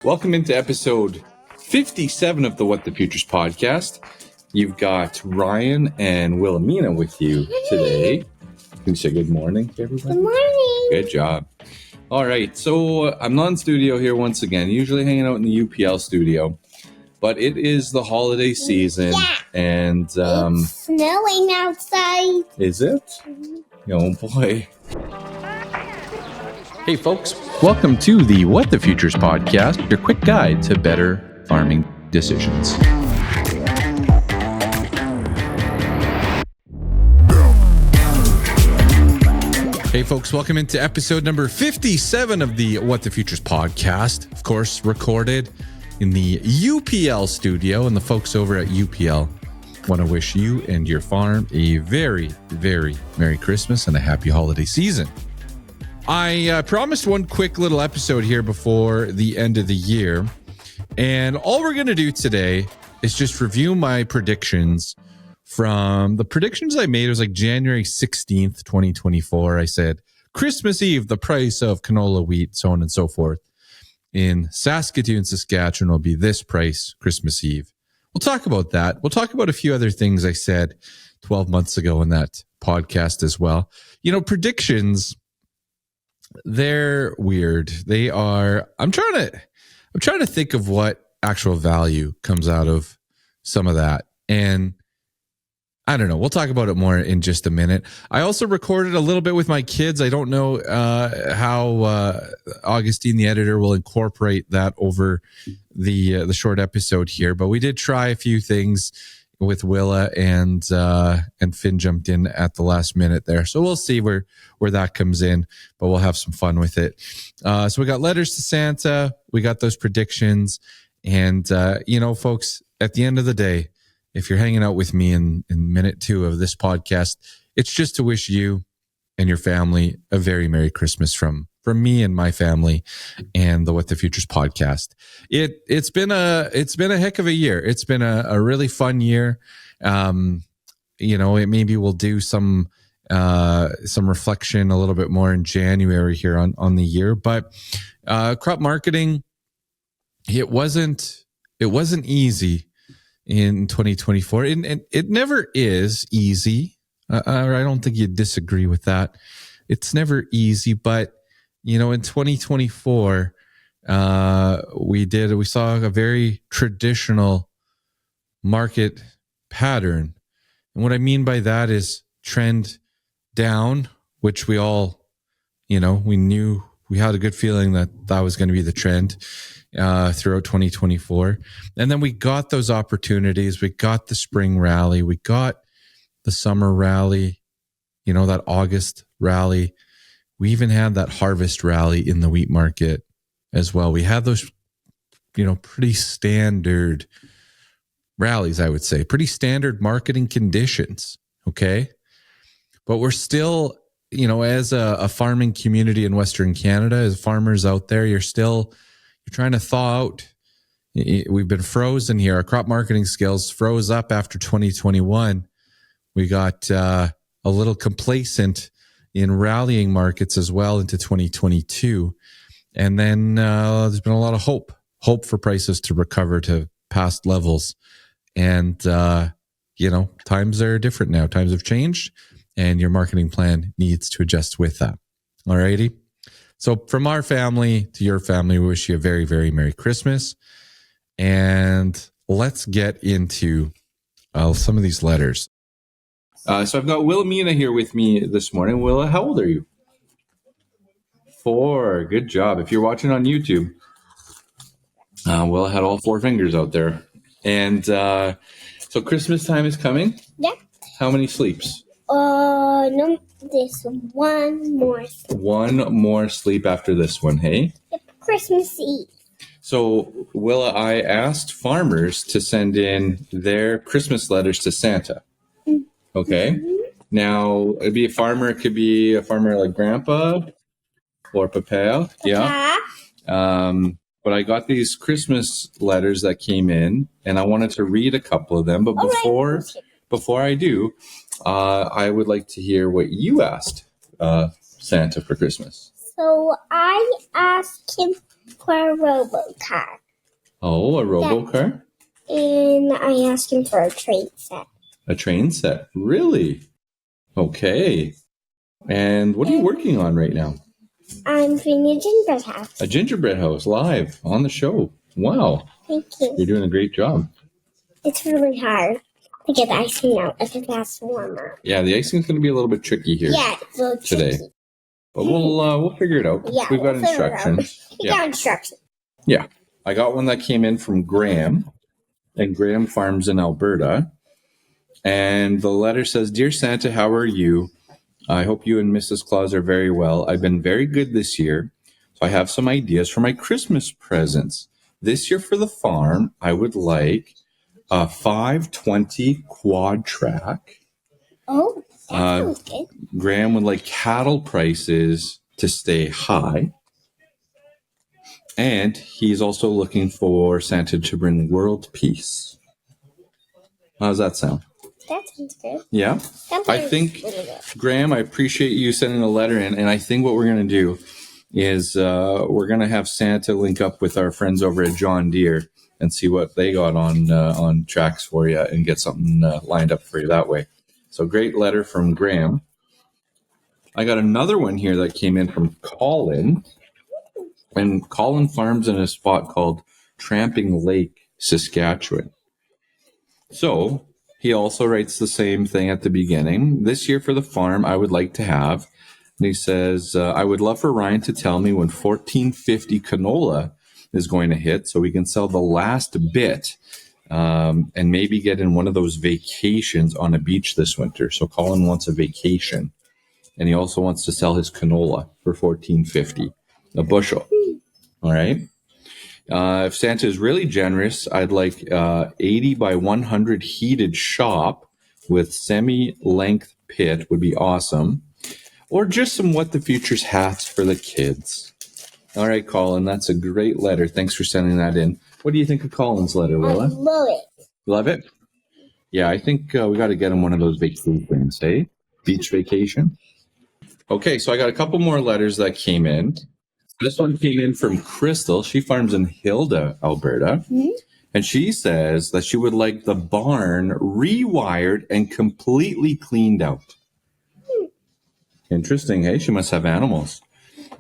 Welcome into episode 57 of the What the Futures podcast. You've got Ryan and Wilhelmina with you today. Can you say good morning to everybody? Good morning. Good job. All right, so I'm not in studio here once again. Usually hanging out in the UPL studio, but it is the holiday season, and it's snowing outside. Is it? Oh boy. Hey folks, welcome to the What the Futures podcast, your quick guide to better farming decisions. Hey folks, welcome into episode number 57 of the What the Futures podcast. Of course, recorded in the UPL studio, and the folks over at UPL want to wish you and your farm a very, very Merry Christmas and a happy holiday season. I promised one quick little episode here before the end of the year, and all we're going to do today is just review my predictions from the predictions I made. It was like January 16th, 2024. I said, Christmas Eve, the price of canola wheat, so on and so forth, in Saskatoon, Saskatchewan will be this price Christmas Eve. We'll talk about that. We'll talk about a few other things I said 12 months ago in that podcast as well. You know, predictions, they're weird. They are, I'm trying to think of what actual value comes out of some of that. And I don't know. We'll talk about it more in just a minute. I also recorded a little bit with my kids. I don't know how Augustine, the editor, will incorporate that over the short episode here. But we did try a few things with Willa, and Finn jumped in at the last minute there. So we'll see where that comes in, but we'll have some fun with it. So we got letters to Santa. We got those predictions. And, folks, at the end of the day, if you're hanging out with me in minute 2 of this podcast, it's just to wish you and your family a very Merry Christmas from me and my family and the What the Futures podcast. It's been a heck of a year. It's been a really fun year. Maybe we'll do some reflection a little bit more in January here on the year, but crop marketing, it wasn't easy in 2024, and it never is easy. I don't think you'd disagree with that. It's never easy, but in 2024, we saw a very traditional market pattern. And what I mean by that is trend down, which we all, we knew, we had a good feeling that was going to be the trend throughout 2024. And then we got those opportunities. We got the spring rally. We got the summer rally, that August rally. We even had that harvest rally in the wheat market as well. We had those, pretty standard rallies, I would say, pretty standard marketing conditions. Okay. But we're still, as a farming community in Western Canada, as farmers out there, you're trying to thaw out. We've been frozen here. Our crop marketing skills froze up after 2021. We got a little complacent in rallying markets as well into 2022. And then there's been a lot of hope for prices to recover to past levels. And, times are different now. Times have changed, and your marketing plan needs to adjust with that. All righty. So from our family to your family, we wish you a very, very Merry Christmas. And let's get into some of these letters. So I've got Wilhelmina here with me this morning. Willa, how old are you? 4. Good job. If you're watching on YouTube, Willa had all 4 fingers out there. And so Christmas time is coming? Yeah. How many sleeps? No, there's one more sleep. One more sleep after this one, hey? Yep, Christmas Eve. So, Willa, I asked farmers to send in their Christmas letters to Santa. Okay. Mm-hmm. Now, it'd be a farmer. It could be a farmer like Grandpa or Papa. Yeah. But I got these Christmas letters that came in, and I wanted to read a couple of them. But before I do, I would like to hear what you asked Santa for Christmas. So I asked him for a robocar. Oh, a robocar? And I asked him for a train set. A train set? Really? Okay. And what are you working on right now? I'm doing a gingerbread house. A gingerbread house live on the show. Wow. Thank you. You're doing a great job. It's really hard to get the icing out if it has warmer. Yeah, the icing's going to be a little bit tricky here It's a little today. tricky. But we'll figure it out. Yeah, We've got instructions. We got instructions. Yeah. I got one that came in from Graham, and Graham farms in Alberta. And the letter says, "Dear Santa, how are you? I hope you and Mrs. Claus are very well. I've been very good this year, so I have some ideas for my Christmas presents. This year for the farm, I would like a 520 quad track. Oh, that sounds good. Graham would like cattle prices to stay high. And he's also looking for Santa to bring world peace." How does that sound? That sounds good. Yeah? I think, Graham, I appreciate you sending the letter in. And I think what we're going to do is we're going to have Santa link up with our friends over at John Deere and see what they got on tracks for you and get something lined up for you that way. So great letter from Graham. I got another one here that came in from Colin. And Colin farms in a spot called Tramping Lake, Saskatchewan. So he also writes the same thing at the beginning. "This year for the farm, I would like to have," and he says, "I would love for Ryan to tell me when 1450 canola is going to hit so we can sell the last bit and maybe get in one of those vacations on a beach this winter." So Colin wants a vacation, and he also wants to sell his canola for 1450 a bushel. All right. If Santa is really generous, I'd like 80 by 100 heated shop with semi-length pit would be awesome. Or just some What the Future's hats for the kids. All right, Colin, that's a great letter. Thanks for sending that in. What do you think of Colin's letter, Willa? I love it. Love it? Yeah, I think we got to get him one of those vacations, eh? Beach vacation. Okay, so I got a couple more letters that came in. This one came in from Crystal. She farms in Hilda, Alberta. Mm-hmm. And she says that she would like the barn rewired and completely cleaned out. Interesting, hey? She must have animals.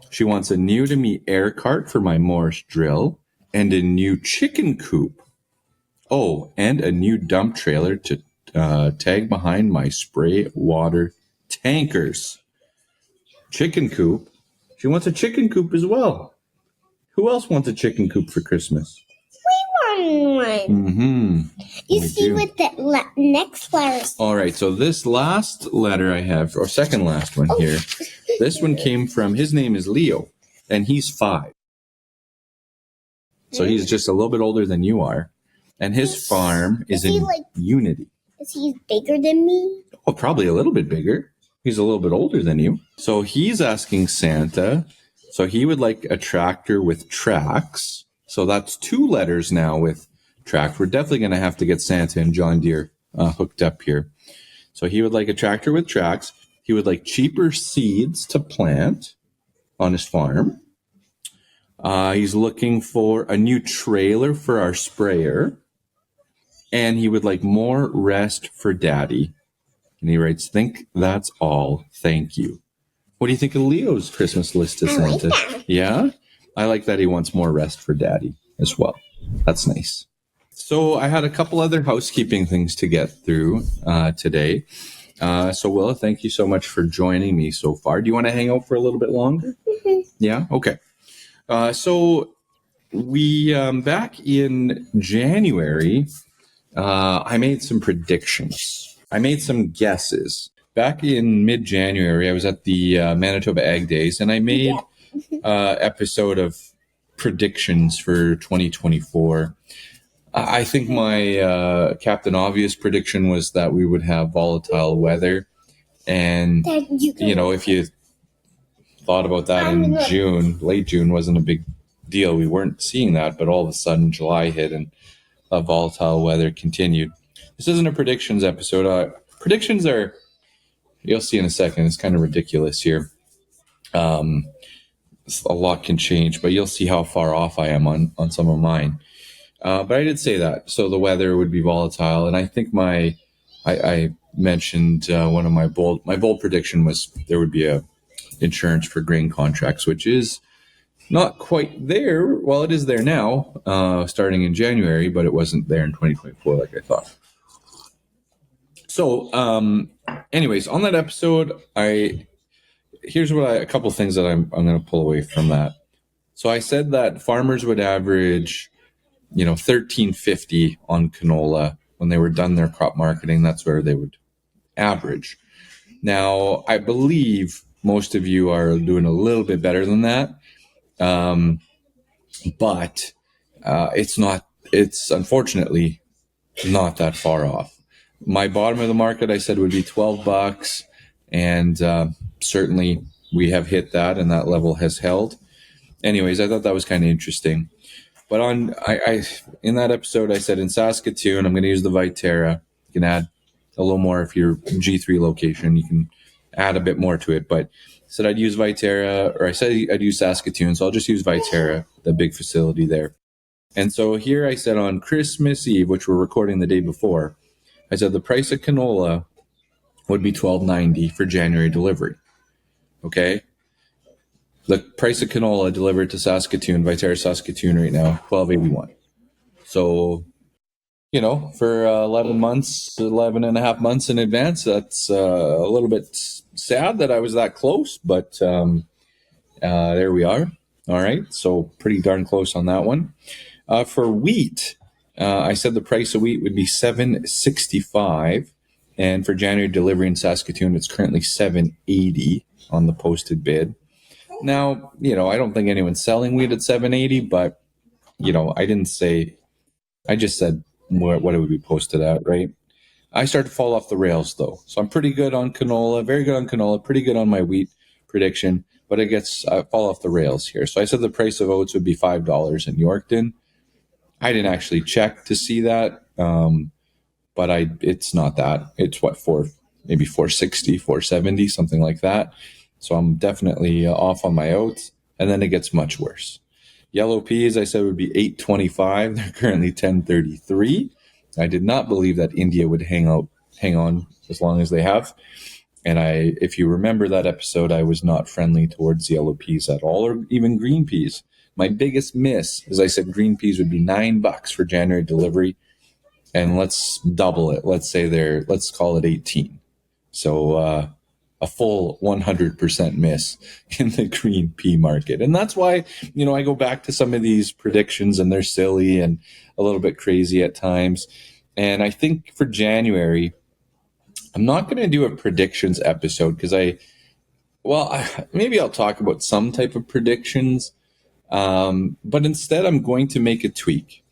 She wants a new to me air cart for my Morris drill and a new chicken coop. Oh, and a new dump trailer to tag behind my spray water tankers. Chicken coop. She wants a chicken coop as well. Who else wants a chicken coop for Christmas? We want one. Mm-hmm. You see what the next letter says. All right, so this last letter I have, or second last one here, this one came from, his name is Leo, and he's 5. So he's just a little bit older than you are. And his farm is in Unity. Is he bigger than me? Oh, probably a little bit bigger. He's a little bit older than you. So he's asking Santa, so he would like a tractor with tracks. So that's 2 letters now with tracks. We're definitely going to have to get Santa and John Deere hooked up here. So he would like a tractor with tracks. He would like cheaper seeds to plant on his farm. He's looking for a new trailer for our sprayer. And he would like more rest for Daddy. And he writes, "Think that's all. Thank you." What do you think of Leo's Christmas list to Santa? Like that. Yeah? I like that he wants more rest for Daddy as well. That's nice. So I had a couple other housekeeping things to get through today. So Willa, thank you so much for joining me so far. Do you want to hang out for a little bit longer? Mm-hmm. Yeah? Okay. So we, back in January, I made some predictions. I made some guesses. Back in mid-January, I was at the Manitoba Ag Days, and I made episode of predictions for 2024. I think my Captain Obvious prediction was that we would have volatile weather. And, you know, if you thought about that in June, late June wasn't a big deal. We weren't seeing that, but all of a sudden July hit and volatile weather continued. This isn't a predictions episode. Predictions are, you'll see in a second, it's kind of ridiculous here. a lot can change, but you'll see how far off I am on some of mine. But I did say that. So the weather would be volatile. And I think I mentioned one of my bold prediction was there would be a insurance for grain contracts, which is not quite there. Well, it is there now, starting in January, but it wasn't there in 2024 like I thought. So, anyways, on that episode, here's a couple things that I'm going to pull away from that. So I said that farmers would average, $13.50 on canola when they were done their crop marketing. That's where they would average. Now, I believe most of you are doing a little bit better than that. But it's unfortunately not that far off. My bottom of the market, I said, would be $12. And certainly we have hit that, and that level has held. Anyways, I thought that was kind of interesting. But in that episode, I said in Saskatoon, I'm going to use the Viterra. You can add a little more if you're G3 location. You can add a bit more to it. But I said I'd use Viterra, or I said I'd use Saskatoon, so I'll just use Viterra, the big facility there. And so here I said on Christmas Eve, which we're recording the day before, I said the price of canola would be $12.90 for January delivery. Okay? The price of canola delivered to Saskatoon, Viterra Saskatoon right now, $12.81. So, for 11 and a half months in advance, that's a little bit sad that I was that close, but there we are. All right. So pretty darn close on that one. For wheat, I said the price of wheat would be $7.65. And for January delivery in Saskatoon, it's currently $7.80 on the posted bid. Now, I don't think anyone's selling wheat at $7.80, but, I just said what it would be posted at, right? I start to fall off the rails, though. So I'm pretty good on canola, very good on canola, pretty good on my wheat prediction, but I fall off the rails here. So I said the price of oats would be $5 in Yorkton. I didn't actually check to see that, but it's not that. It's maybe 460, 470, something like that. So I'm definitely off on my oats, and then it gets much worse. Yellow peas, I said, would be $8.25. They're currently $10.33. I did not believe that India would hang on as long as they have. And if you remember that episode, I was not friendly towards yellow peas at all, or even green peas. My biggest miss is I said green peas would be $9 for January delivery, and let's double it. Let's call it 18. So a full 100% miss in the green pea market. And that's why, I go back to some of these predictions and they're silly and a little bit crazy at times. And I think for January, I'm not going to do a predictions episode because maybe I'll talk about some type of predictions. But instead, I'm going to make a tweak.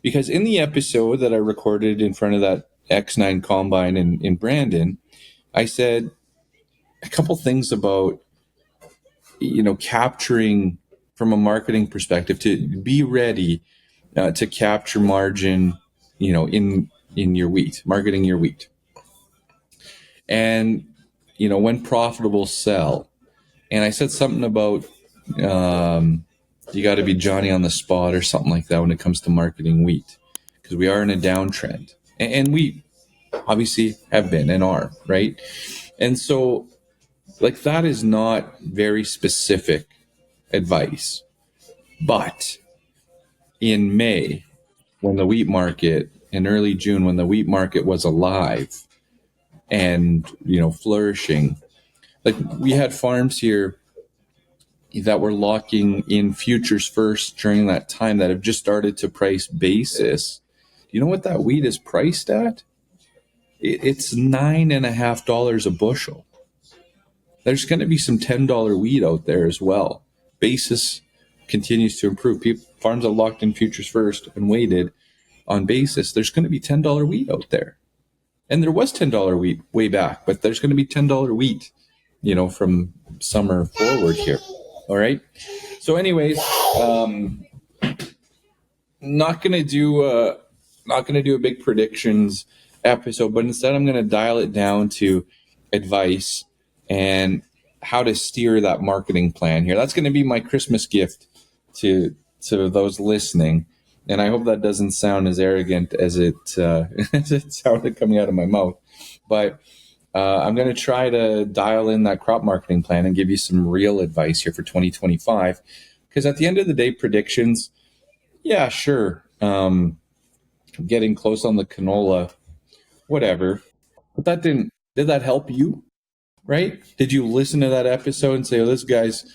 Because in the episode that I recorded in front of that X9 Combine in Brandon, I said a couple things about, capturing from a marketing perspective, to be ready to capture margin, in your wheat, marketing your wheat. And, when profitable, sell. And I said something about you got to be Johnny on the spot or something like that when it comes to marketing wheat, because we are in a downtrend. And we obviously have been and are, right? And so, that is not very specific advice. But in May, when the wheat market, in early June, when the wheat market was alive and, flourishing, we had farms here that were locking in futures first during that time that have just started to price basis. You know what that wheat is priced at? It's $9.50 a bushel. There's going to be some $10 wheat out there as well. Basis continues to improve. Farms that locked in futures first and waited on basis, there's going to be $10 wheat out there. And there was $10 wheat way back, but there's going to be $10 wheat, from summer forward here. All right. So anyways, not going to do a big predictions episode, but instead I'm going to dial it down to advice and how to steer that marketing plan here. That's going to be my Christmas gift to those listening. And I hope that doesn't sound as arrogant as it as it sounded coming out of my mouth. But I'm going to try to dial in that crop marketing plan and give you some real advice here for 2025. Because at the end of the day, predictions, yeah, sure. Getting close on the canola, whatever. But did that help you? Right? Did you listen to that episode and say, oh, this guy's,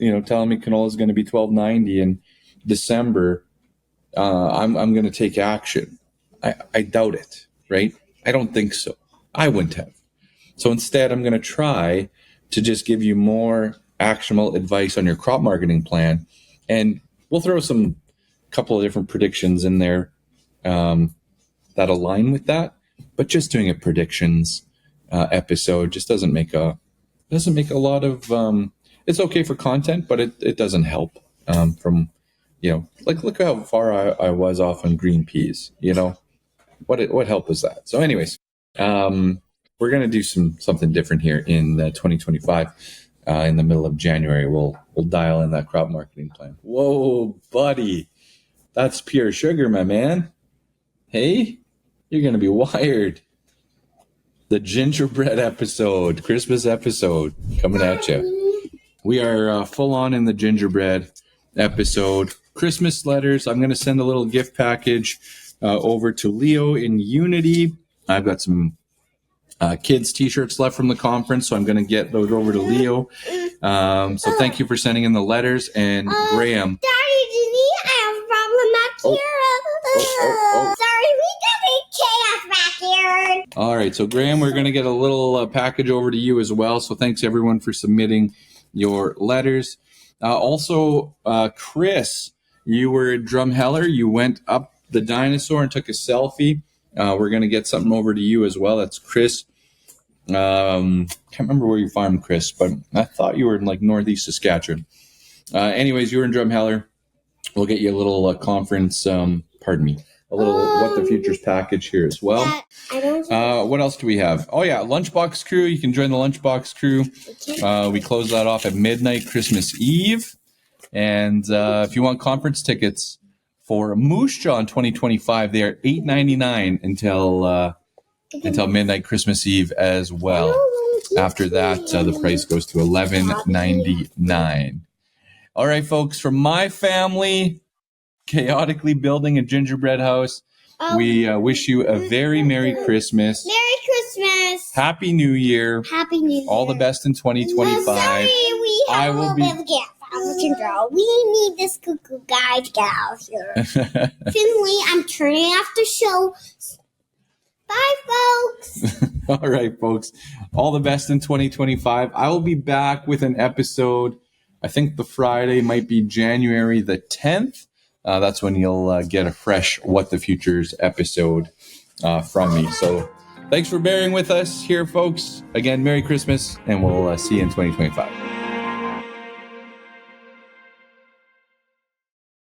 telling me canola is going to be $12.90 in December. I'm going to take action. I doubt it, right? I don't think so. I wouldn't have. So instead, I'm going to try to just give you more actionable advice on your crop marketing plan. And we'll throw couple of different predictions in there that align with that. But just doing a predictions episode just doesn't make a lot of it's okay for content, but it doesn't help from look how far I was off on green peas. What help was that? So anyways, we're gonna do something different here in 2025. In the middle of January, we'll dial in that crop marketing plan. Whoa, buddy, that's pure sugar, my man. Hey, you're gonna be wired. The gingerbread episode, Christmas episode, coming at you. We are full on in the gingerbread episode. Christmas letters. I'm going to send a little gift package over to Leo in Unity. I've got some kids' t-shirts left from the conference, so I'm going to get those over to Leo. So thank you for sending in the letters. And Graham. Daddy, Ginny, I have a problem back here. Sorry, we got a chaos back here. All right, so Graham, we're going to get a little package over to you as well. So thanks everyone for submitting your letters. Also, Chris, you were at Drumheller. You went up the dinosaur and took a selfie. We're going to get something over to you as well. That's Chris. Can't remember where you farmed, Chris, but I thought you were in like northeast Saskatchewan. Anyways, you were in Drumheller. We'll get you a little conference, a little What the Futures package here as well. What else do we have? Oh, yeah, Lunchbox Crew. You can join the Lunchbox Crew. We close that off at midnight Christmas Eve. And if you want conference tickets for Moose Jaw in 2025, they are $8.99 until midnight Christmas Eve as well. After that, the price goes to $11.99. All right, folks, from my family, chaotically building a gingerbread house, we wish you a very Merry Christmas. Merry Christmas. Happy New Year. Happy New Year. All the best in 2025. Sorry, we have a little bit of a gap. We need this cuckoo guy to get out here. Finley, I'm turning off the show. Bye, folks. All right, folks. All the best in 2025. I will be back with an episode. I think the Friday might be January the 10th. That's when you'll get a fresh What the Futures episode from me. So thanks for bearing with us here, folks. Again, Merry Christmas, and we'll see you in 2025.